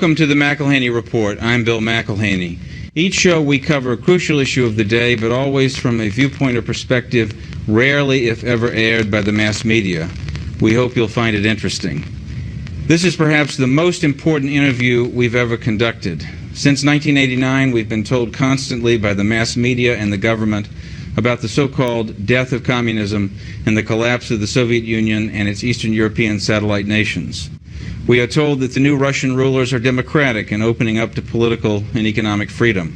Welcome to the McElhaney Report. I'm Bill McElhaney. Each show we cover a crucial issue of the day, but always from a viewpoint or perspective rarely, if ever, aired by the mass media. We hope you'll find it interesting. This is perhaps the most important interview we've ever conducted. Since 1989, we've been told constantly by the mass media and the government about the so-called death of communism and the collapse of the Soviet Union and its Eastern European satellite nations. We are told that the new Russian rulers are democratic and opening up to political and economic freedom.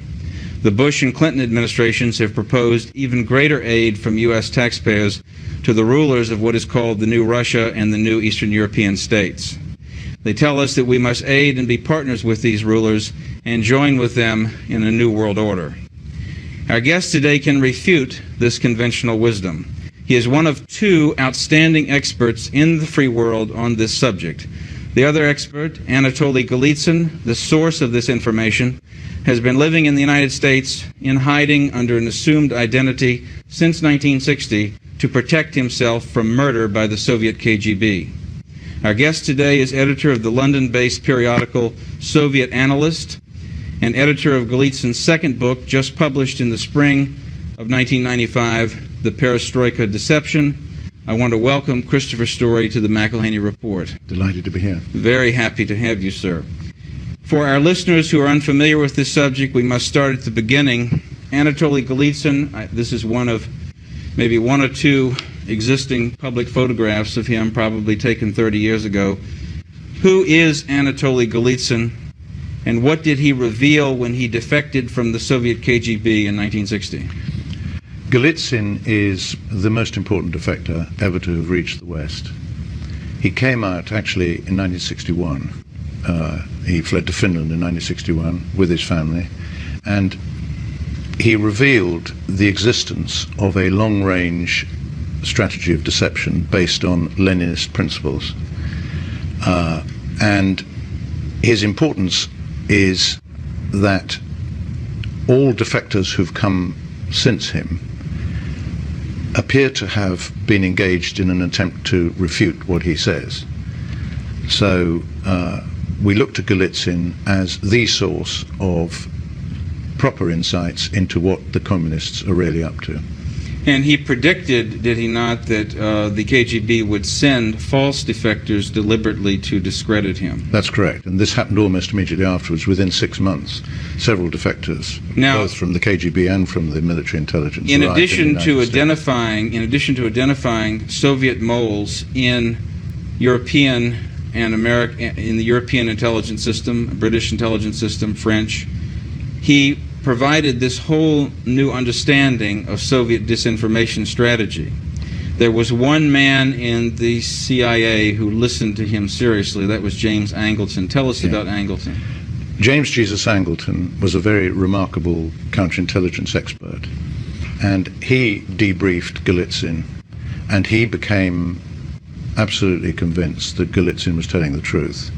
The Bush and Clinton administrations have proposed even greater aid from U.S. taxpayers to the rulers of what is called the new Russia and the new Eastern European states. They tell us that we must aid and be partners with these rulers and join with them in a new world order. Our guest today can refute this conventional wisdom. He is one of two outstanding experts in the free world on this subject. The other expert, Anatoliy Golitsyn, the source of this information, has been living in the United States in hiding under an assumed identity since 1960 to protect himself from murder by the Soviet KGB. Our guest today is editor of the London-based periodical Soviet Analyst and editor of Golitsyn's second book, just published in the spring of 1995, The Perestroika Deception. I want to welcome Christopher Story to the McElhaney Report. Delighted to be here. Very happy to have you, sir. For our listeners who are unfamiliar with this subject, we must start at the beginning. Anatoliy Golitsyn, this is one of maybe one or two existing public photographs of him, probably taken 30 years ago. Who is Anatoliy Golitsyn, and what did he reveal when he defected from the Soviet KGB in 1960? Golitsyn is the most important defector ever to have reached the West. He came out actually in 1961. He fled to Finland in 1961 with his family, and he revealed the existence of a long-range strategy of deception based on Leninist principles. And his importance is that all defectors who've come since him appear to have been engaged in an attempt to refute what he says. So we look to Golitsyn as the source of proper insights into what the communists are really up to. And he predicted, did he not, that the KGB would send false defectors deliberately to discredit him? That's correct, and this happened almost immediately afterwards. Within 6 months, several defectors, both from the KGB and from the military intelligence. In addition to identifying Soviet moles in European and in the European intelligence system, British intelligence system, French, he provided this whole new understanding of Soviet disinformation strategy. There was one man in the CIA who listened to him seriously. That was James Angleton. Tell us about Angleton. James Jesus Angleton was a very remarkable counterintelligence expert, and he debriefed Golitsyn, and he became absolutely convinced that Golitsyn was telling the truth.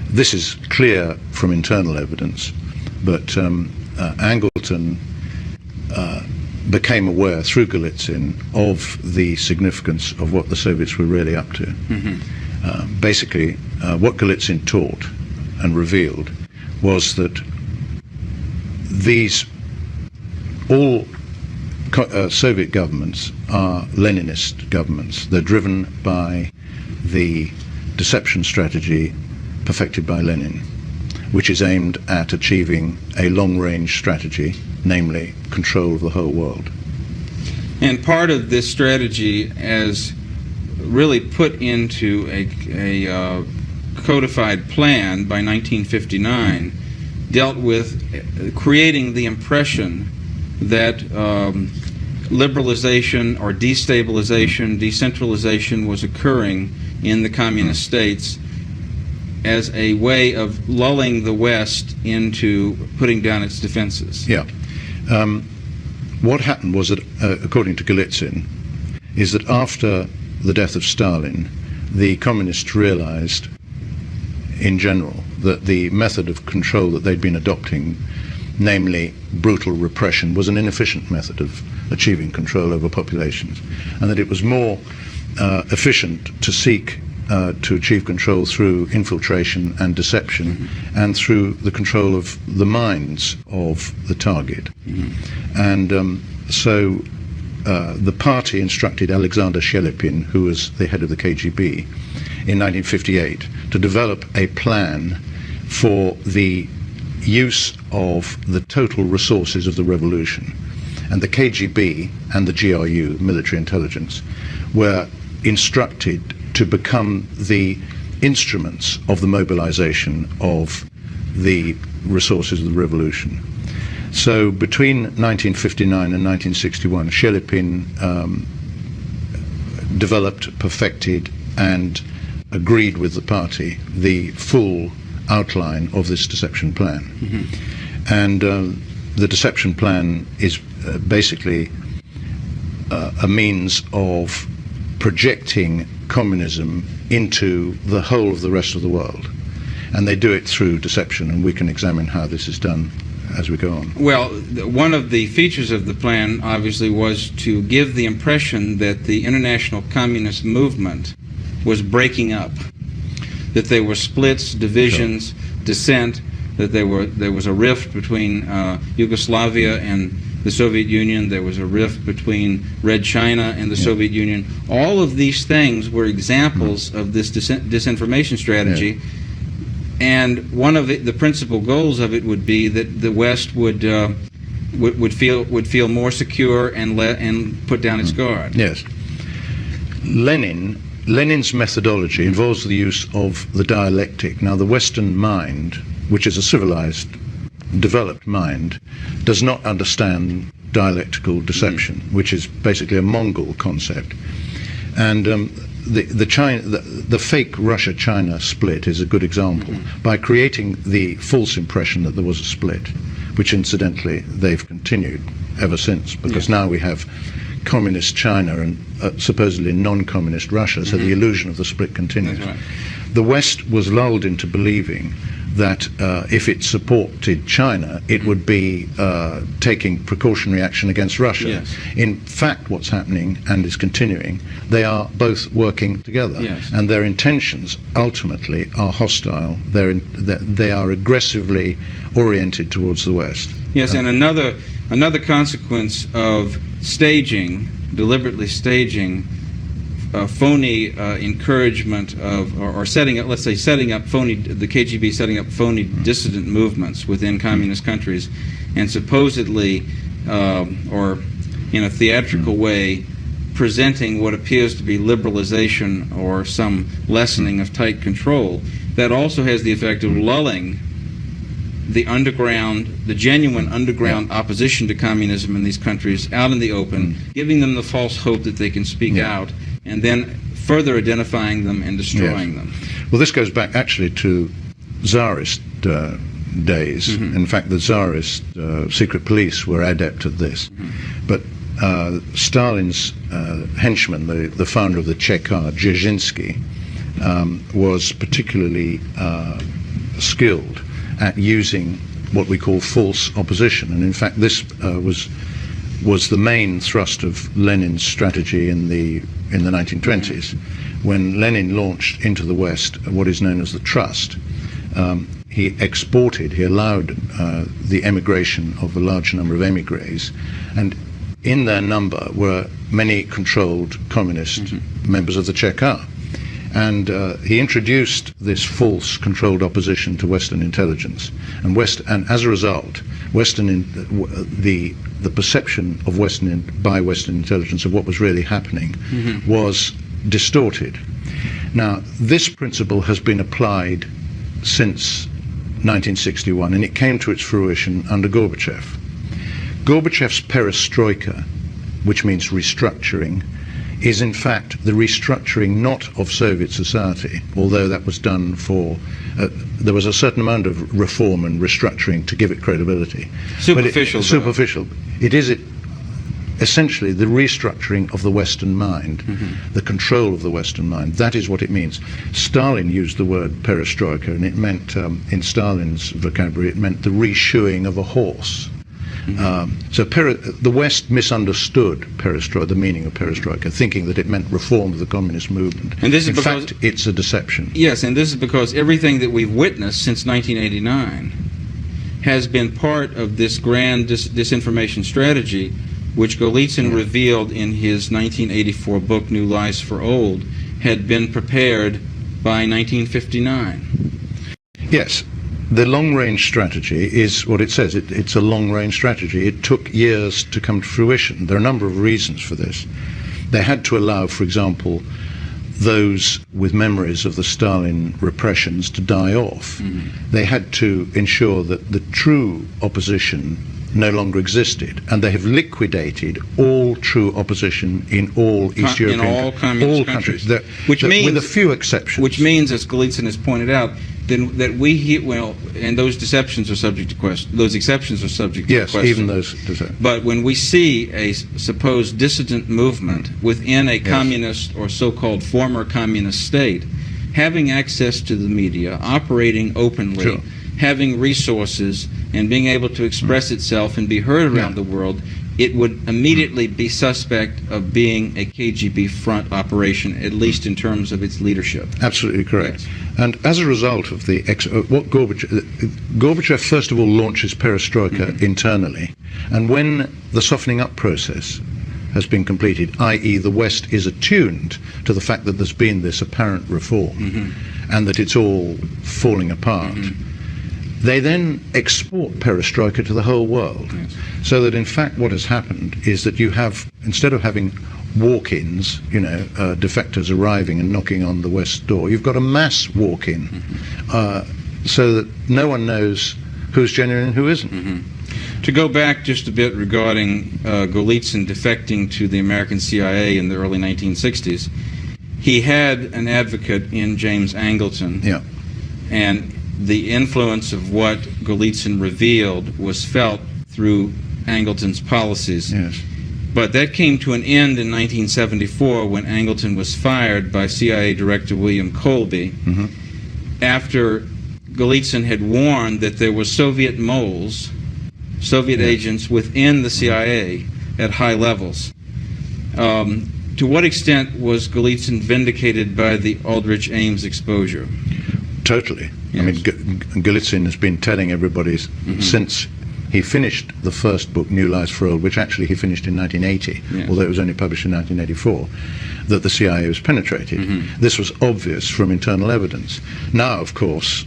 This is clear from internal evidence, but Angleton became aware through Golitsyn of the significance of what the Soviets were really up to. Mm-hmm. Basically, what Golitsyn taught and revealed was that all Soviet governments are Leninist governments. They're driven by the deception strategy perfected by Lenin, which is aimed at achieving a long-range strategy, namely control of the whole world. And part of this strategy, as really put into a codified plan by 1959, dealt with creating the impression that liberalization or destabilization, decentralization was occurring in the communist states as a way of lulling the West into putting down its defenses. Yeah. What happened was that, according to Golitsyn, is that after the death of Stalin, the communists realized, in general, that the method of control that they'd been adopting, namely brutal repression, was an inefficient method of achieving control over populations, and that it was more efficient to seek to achieve control through infiltration and deception, and through the control of the minds of the target. And so the party instructed Alexander Shelepin, who was the head of the KGB, in 1958 to develop a plan for the use of the total resources of the revolution. And the KGB and the GRU, military intelligence, were instructed to become the instruments of the mobilization of the resources of the revolution. So between 1959 and 1961, Shelepin developed, perfected, and agreed with the party the full outline of this deception plan. And the deception plan is basically a means of projecting communism into the whole of the rest of the world. And they do it through deception, and we can examine how this is done as we go on. Well, one of the features of the plan, obviously, was to give the impression that the international communist movement was breaking up, that there were splits, divisions, dissent, that there was a rift between Yugoslavia and the Soviet Union, there was a rift between Red China and the Soviet Union. All of these things were examples of this disinformation strategy. And one of the principal goals of it would be that the West would feel more secure and put down its guard. Yes. Lenin's methodology involves the use of the dialectic. Now, the Western mind, which is a civilized, developed mind, does not understand dialectical deception, which is basically a Mongol concept. And the fake Russia-China split is a good example, by creating the false impression that there was a split, which incidentally they've continued ever since, because now we have communist China and supposedly non-communist Russia, so the illusion of the split continues. That's right. The West was lulled into believing that if it supported China, it would be taking precautionary action against Russia. Yes. In fact, what's happening, and is continuing, they are both working together, and their intentions ultimately are hostile. They are aggressively oriented towards the West. Yes, and another consequence of staging, deliberately staging, phony encouragement of, or setting up, let's say, setting up phony, the KGB setting up phony dissident movements within communist countries, and supposedly, or in a theatrical way, presenting what appears to be liberalization or some lessening of tight control. That also has the effect of lulling the underground, the genuine underground opposition to communism in these countries out in the open, giving them the false hope that they can speak out, and then further identifying them and destroying them. Well, this goes back actually to Tsarist days. In fact, the Tsarist secret police were adept at this. But Stalin's henchman, the founder of the Cheka, Dzerzhinsky, was particularly skilled at using what we call false opposition. And in fact, this was the main thrust of Lenin's strategy in the 1920s, when Lenin launched into the West what is known as the Trust. He allowed the emigration of a large number of emigres, and in their number were many controlled communist members of the Cheka. And he introduced this false controlled opposition to Western intelligence, and as a result, the perception of by Western intelligence of what was really happening was distorted. Now, this principle has been applied since 1961, and it came to its fruition under Gorbachev. Gorbachev's perestroika, which means restructuring, is in fact the restructuring not of Soviet society, although that was done for, there was a certain amount of reform and restructuring to give it credibility. Superficial. Superficial. It is essentially the restructuring of the Western mind, the control of the Western mind. That is what it means. Stalin used the word perestroika, and it meant, in Stalin's vocabulary, it meant the reshoeing of a horse. So the West misunderstood perestroika, the meaning of perestroika, thinking that it meant reform of the communist movement. And this is in fact, it's a deception. Yes, and this is because everything that we've witnessed since 1989 has been part of this grand disinformation strategy, which Golitsyn revealed in his 1984 book, New Lies for Old, had been prepared by 1959. Yes. The long-range strategy is what it says. It's a long-range strategy. It took years to come to fruition. There are a number of reasons for this. They had to allow, for example, those with memories of the Stalin repressions to die off. They had to ensure that the true opposition no longer existed, and they have liquidated all true opposition in all East European all communist countries. Which means, with a few exceptions. Which means, as Golitsyn has pointed out, that and those deceptions are subject to question. Those exceptions are subject to question. Yes, even those. But when we see a supposed dissident movement within a communist or so-called former communist state, having access to the media, operating openly, having resources, and being able to express itself and be heard around the world, it would immediately be suspect of being a KGB front operation, at least in terms of its leadership. Absolutely correct. Yes. And as a result of what Gorbachev first of all launches perestroika internally, and when the softening up process has been completed, i.e. the West is attuned to the fact that there's been this apparent reform and that it's all falling apart, they then export perestroika to the whole world. So that in fact what has happened is that you have, instead of having walk-ins, defectors arriving and knocking on the West door, you've got a mass walk-in, so that no one knows who's genuine and who isn't. To go back just a bit regarding Golitsyn defecting to the American CIA in the early 1960s, he had an advocate in James Angleton, and the influence of what Golitsyn revealed was felt through Angleton's policies. But that came to an end in 1974 when Angleton was fired by CIA Director William Colby after Golitsyn had warned that there were Soviet moles, Soviet agents within the CIA at high levels. To what extent was Golitsyn vindicated by the Aldrich Ames exposure? Totally. I mean, Golitsyn has been telling everybody since he finished the first book, New Lies for Old, which actually he finished in 1980, although it was only published in 1984, that the CIA was penetrated. This was obvious from internal evidence. Now, of course,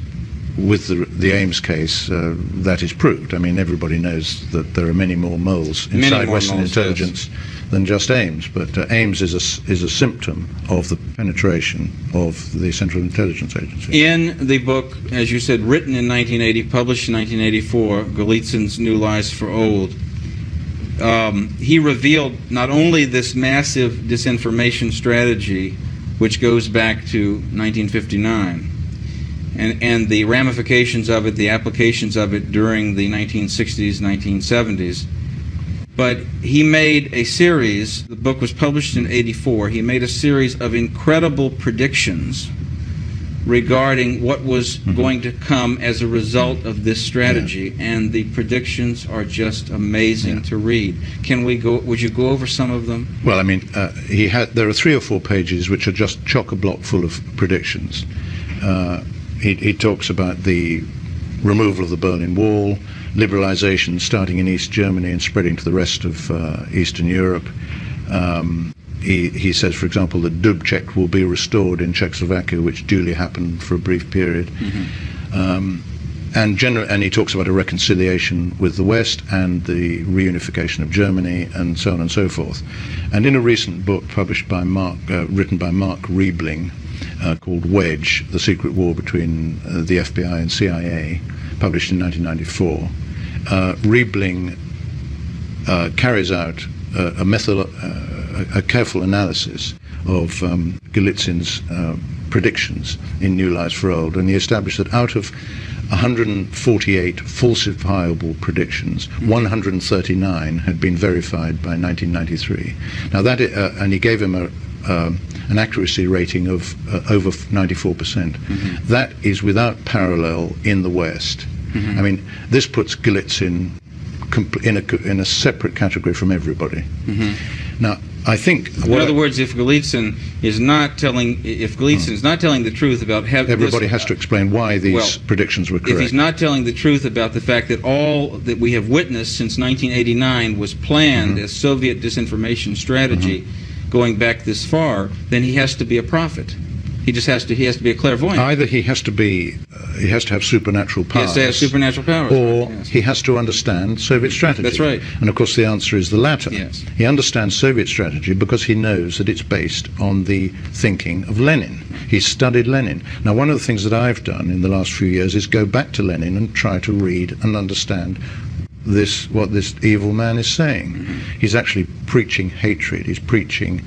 with the Ames case, that is proved. I mean, everybody knows that there are many more moles inside Western intelligence than just Ames, but Ames is a symptom of the penetration of the Central Intelligence Agency. In the book, as you said, written in 1980, published in 1984, Golitsyn's New Lies for Old, he revealed not only this massive disinformation strategy, which goes back to 1959, and the ramifications of it, the applications of it during the 1960s, 1970s, but he made a series, the book was published in '84, he made a series of incredible predictions regarding what was going to come as a result of this strategy, and the predictions are just amazing to read. Would you go over some of them? Well, I mean, there are 3 or 4 pages which are just chock-a-block full of predictions. He talks about the removal of the Berlin Wall, liberalization starting in East Germany and spreading to the rest of Eastern Europe. He says, for example, that Dubček will be restored in Czechoslovakia, which duly happened for a brief period. And he talks about a reconciliation with the West and the reunification of Germany and so on and so forth. And in a recent book published by written by Mark Riebling, called Wedge, The Secret War Between the FBI and CIA, published in 1994, Riebling carries out a careful analysis of Golitsyn's predictions in New Lies for Old, and he established that out of 148 falsifiable predictions, 139 had been verified by 1993. Now that, and he gave him an accuracy rating of over 94%. That is without parallel in the West. I mean, this puts Golitsyn in a separate category from everybody. Now, I think, in other words, if Golitsyn is not telling, the truth about everybody has to explain why these predictions were correct. If he's not telling the truth about the fact that all that we have witnessed since 1989 was planned as Soviet disinformation strategy, going back this far, then he has to be a prophet. He has to be a clairvoyant. Either he has to have supernatural powers. He has to have supernatural powers. Or he has to understand Soviet strategy. That's right. And of course the answer is the latter. Yes. He understands Soviet strategy because he knows that it's based on the thinking of Lenin. He's studied Lenin. Now, one of the things that I've done in the last few years is go back to Lenin and try to read and understand what this evil man is saying. He's actually preaching hatred. He's preaching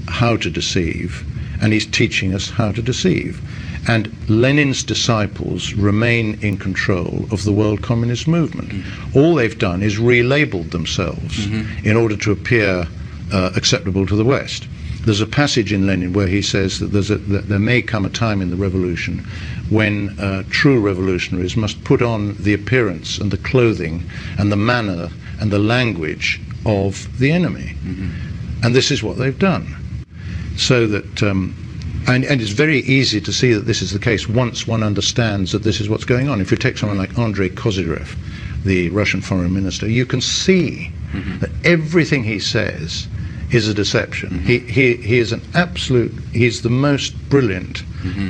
how to deceive. And he's teaching us how to deceive. And Lenin's disciples remain in control of the world communist movement. All they've done is relabeled themselves in order to appear acceptable to the West. There's a passage in Lenin where he says that there may come a time in the revolution when true revolutionaries must put on the appearance and the clothing and the manner and the language of the enemy. And this is what they've done. So that, and it's very easy to see that this is the case once one understands that this is what's going on. If you take someone like Andrei Kozyrev, the Russian foreign minister, you can see that everything he says is a deception. He is an absolute, he's the most brilliant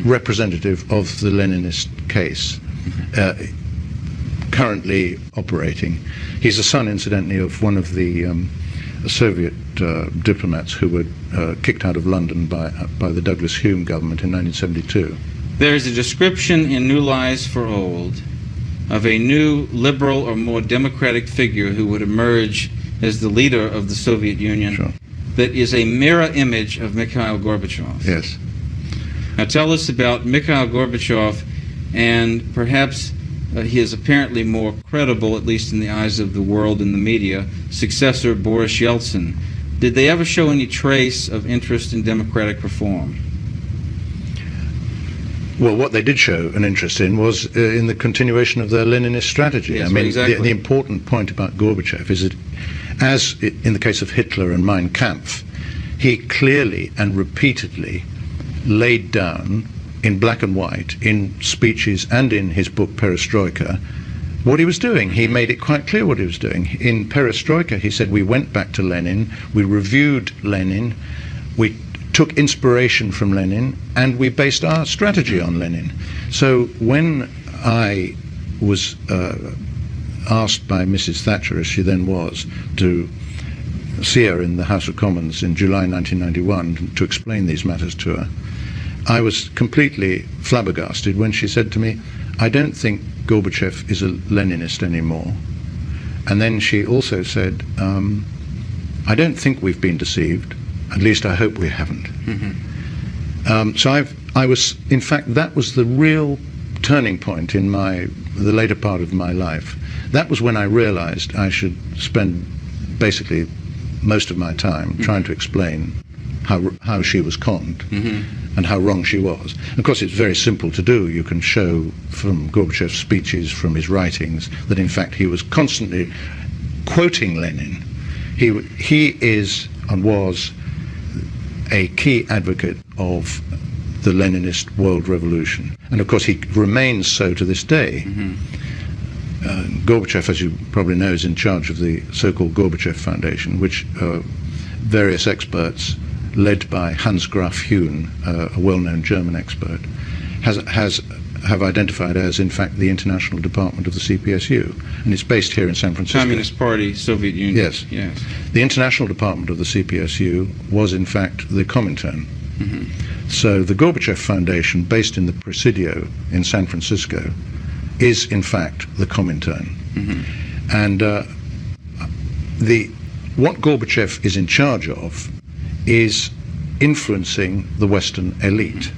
representative of the Leninist case currently operating. He's the son, incidentally, of one of the Soviet diplomats who were kicked out of London by the Douglas Hume government in 1972. There is a description in New Lies for Old of a new liberal or more democratic figure who would emerge as the leader of the Soviet Union that is a mirror image of Mikhail Gorbachev. Yes. Now tell us about Mikhail Gorbachev, and perhaps his apparently more credible, at least in the eyes of the world and the media, successor Boris Yeltsin. Did they ever show any trace of interest in democratic reform? Well, what they did show an interest in was in the continuation of their Leninist strategy. Yes, I mean, exactly. the important point about Gorbachev is that, as in the case of Hitler and Mein Kampf, he clearly and repeatedly laid down in black and white, in speeches and in his book Perestroika, what he was doing. He made it quite clear what he was doing. In Perestroika, he said, we went back to Lenin, we reviewed Lenin, we took inspiration from Lenin, and we based our strategy on Lenin. So when I was asked by Mrs. Thatcher, as she then was, to see her in the House of Commons in July 1991 to explain these matters to her, I was completely flabbergasted when she said to me, I don't think Gorbachev is a Leninist anymore. And then she also said, I don't think we've been deceived, at least I hope we haven't. So I was, in fact, that was the real turning point in the later part of my life. That was when I realized I should spend basically most of my time trying to explain how she was conned and how wrong she was. Of course, it's very simple to do. You can show from Gorbachev's speeches, from his writings, that in fact he was constantly quoting Lenin. He is and was a key advocate of the Leninist world revolution. And of course he remains so to this day. Gorbachev, as you probably know, is in charge of the so-called Gorbachev Foundation, which various experts, led by Hans Graf Hune, a well-known German expert, have identified as, in fact, the international department of the CPSU. And it's based here in San Francisco. Communist Party, Soviet Union. Yes. Yes. The international department of the CPSU was, in fact, the Comintern. So the Gorbachev Foundation, based in the Presidio in San Francisco, is, in fact, the Comintern. And what Gorbachev is in charge of is influencing the Western elite.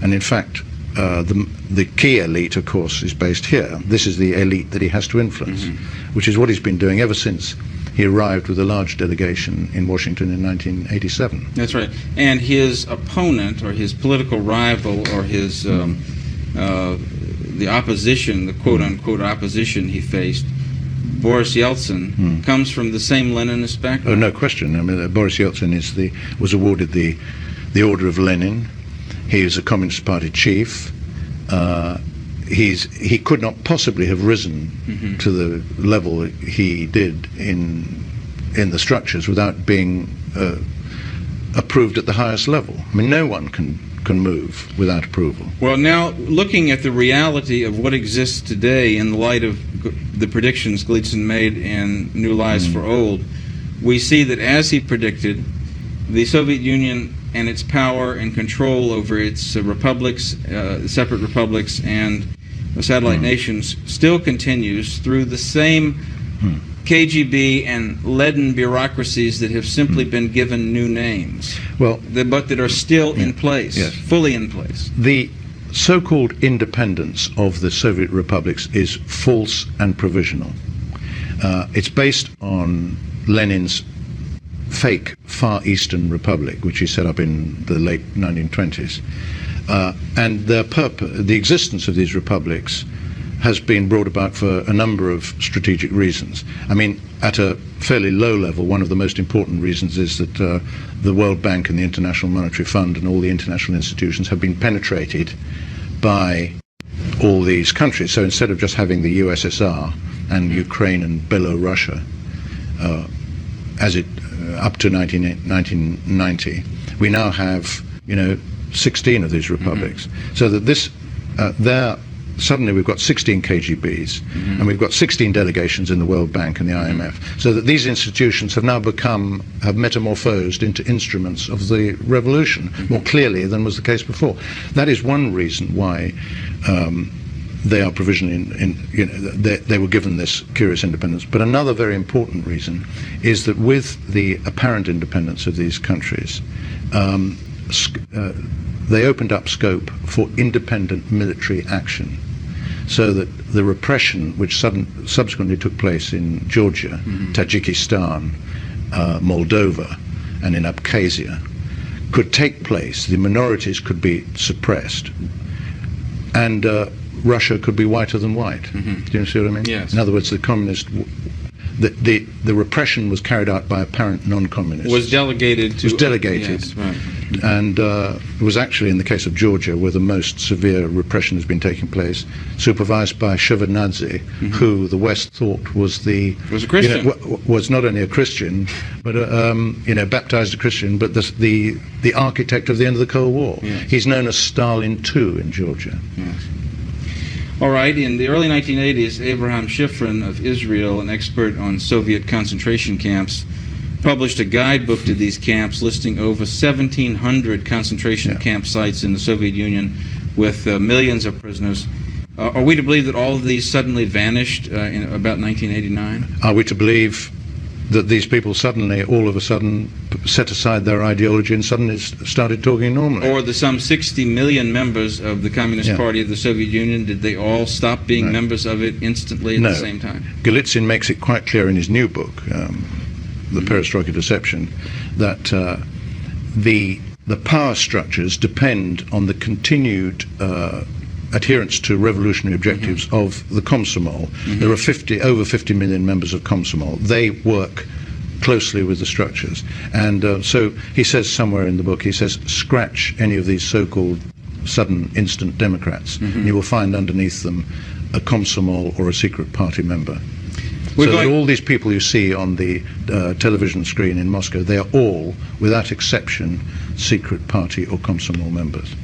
And in fact, the key elite, of course, is based here. This is the elite that he has to influence, which is what he's been doing ever since he arrived with a large delegation in Washington in 1987. That's right. And his opponent, or his political rival, or his the opposition, the quote-unquote opposition he faced, Boris Yeltsin, comes from the same Leninist background? Oh, no question. I mean, Boris Yeltsin was awarded the Order of Lenin. He is a Communist Party chief. He could not possibly have risen to the level he did in the structures without being approved at the highest level. I mean, no one can move without approval. Well, now, looking at the reality of what exists today in the light of the predictions Golitsyn made in New Lies for Old, we see that, as he predicted, the Soviet Union and its power and control over its republics, separate republics, and satellite nations still continues through the same KGB and leaden bureaucracies that have simply been given new names, but that are still in place, fully in place. The so-called independence of the Soviet republics is false and provisional. It's based on Lenin's fake Far Eastern Republic, which he set up in the late 1920s. And their purpose, the existence of these republics, has been brought about for a number of strategic reasons. I mean, at a fairly low level, one of the most important reasons is that the World Bank and the International Monetary Fund and all the international institutions have been penetrated by all these countries. So instead of just having the USSR and Ukraine and Belarus, up to 1990, we now have, 16 of these republics. So that suddenly we've got 16 KGBs, and we've got 16 delegations in the World Bank and the IMF, so that these institutions have now have metamorphosed into instruments of the revolution more clearly than was the case before. That is one reason why they are provisionally, they were given this curious independence. But another very important reason is that with the apparent independence of these countries, they opened up scope for independent military action, so that the repression which subsequently took place in Georgia, Tajikistan, Moldova, and in Abkhazia could take place. The minorities could be suppressed, and Russia could be whiter than white. Do you see what I mean? Yes. In other words, the communist. The repression was carried out by apparent non-communists. Was delegated to... Was delegated. Yes, right. And it was actually in the case of Georgia where the most severe repression has been taking place, supervised by Shevardnadze, who the West thought was a Christian. Was not only a Christian, but baptized a Christian, but the architect of the end of the Cold War. Yes. He's known as Stalin II in Georgia. Yes. All right, in the early 1980s, Abraham Shifrin of Israel, an expert on Soviet concentration camps, published a guidebook to these camps listing over 1,700 concentration camp sites in the Soviet Union with millions of prisoners. Are we to believe that all of these suddenly vanished in about 1989? Are we to believe that these people suddenly, all of a sudden, set aside their ideology and suddenly started talking normally? Or the some 60 million members of the Communist Party of the Soviet Union, did they all stop being members of it instantly at the same time? Golitsyn makes it quite clear in his new book, The Perestroika Deception, that the power structures depend on the continued adherence to revolutionary objectives of the Komsomol. There are over 50 million members of Komsomol. They work closely with the structures. And so he says somewhere in the book, he says, scratch any of these so-called sudden instant Democrats, and you will find underneath them a Komsomol or a secret party member. That all these people you see on the television screen in Moscow, they are all, without exception, secret party or Komsomol members.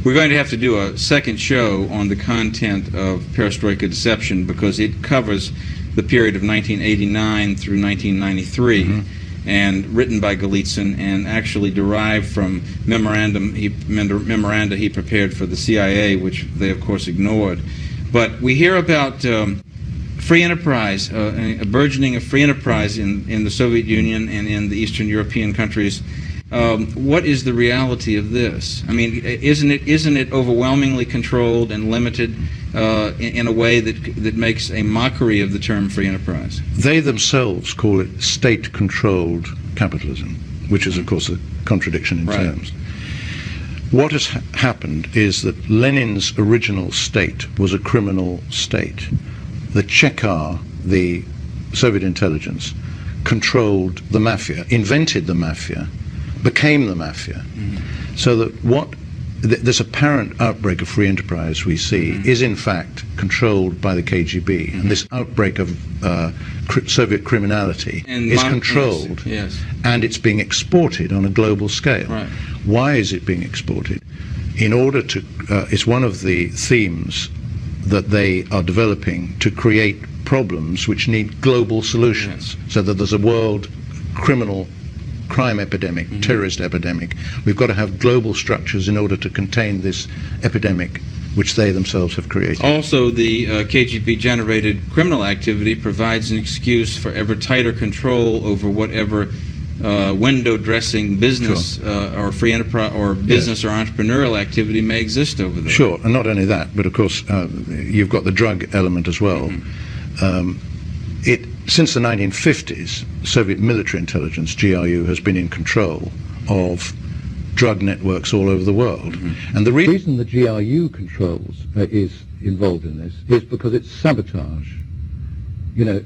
We're going to have to do a second show on the content of Perestroika Deception because it covers the period of 1989 through 1993 and written by Golitsyn and actually derived from memoranda he prepared for the CIA, which they, of course, ignored. But we hear about free enterprise, a burgeoning of free enterprise in the Soviet Union and in the Eastern European countries. What is the reality of this? I mean, isn't it overwhelmingly controlled and limited in a way that makes a mockery of the term free enterprise? They themselves call it state-controlled capitalism, which is, of course, a contradiction in terms. What has happened is that Lenin's original state was a criminal state. The Chekar, the Soviet intelligence controlled the mafia, invented the mafia, became the mafia. So that this apparent outbreak of free enterprise we see is in fact controlled by the KGB, and this outbreak of Soviet criminality is controlled, and it's being exported on a global scale. Right. Why is it being exported? In order to, it's one of the themes that they are developing to create problems which need global solutions, so that there's a world crime epidemic, terrorist epidemic. We've got to have global structures in order to contain this epidemic which they themselves have created. Also, the KGB-generated criminal activity provides an excuse for ever tighter control over whatever window dressing business or free enterprise or business or entrepreneurial activity may exist over there. Sure, and not only that, but of course you've got the drug element as well. Since the 1950s, Soviet military intelligence, GRU, has been in control of drug networks all over the world. And the reason the GRU controls is involved in this is because it's sabotage. You know,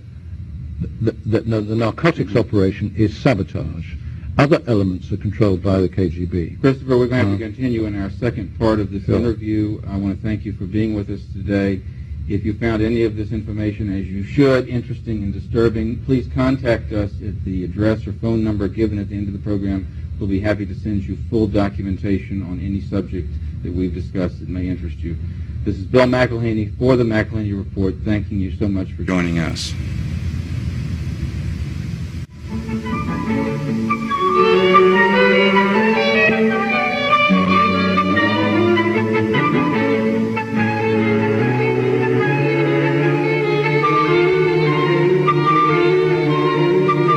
the narcotics operation is sabotage. Other elements are controlled by the KGB. Christopher, we're going to have to continue in our second part of this interview. I want to thank you for being with us today. If you found any of this information, as you should, interesting and disturbing, please contact us at the address or phone number given at the end of the program. We'll be happy to send you full documentation on any subject that we've discussed that may interest you. This is Bill McElhaney for the McElhaney Report, thanking you so much for joining us.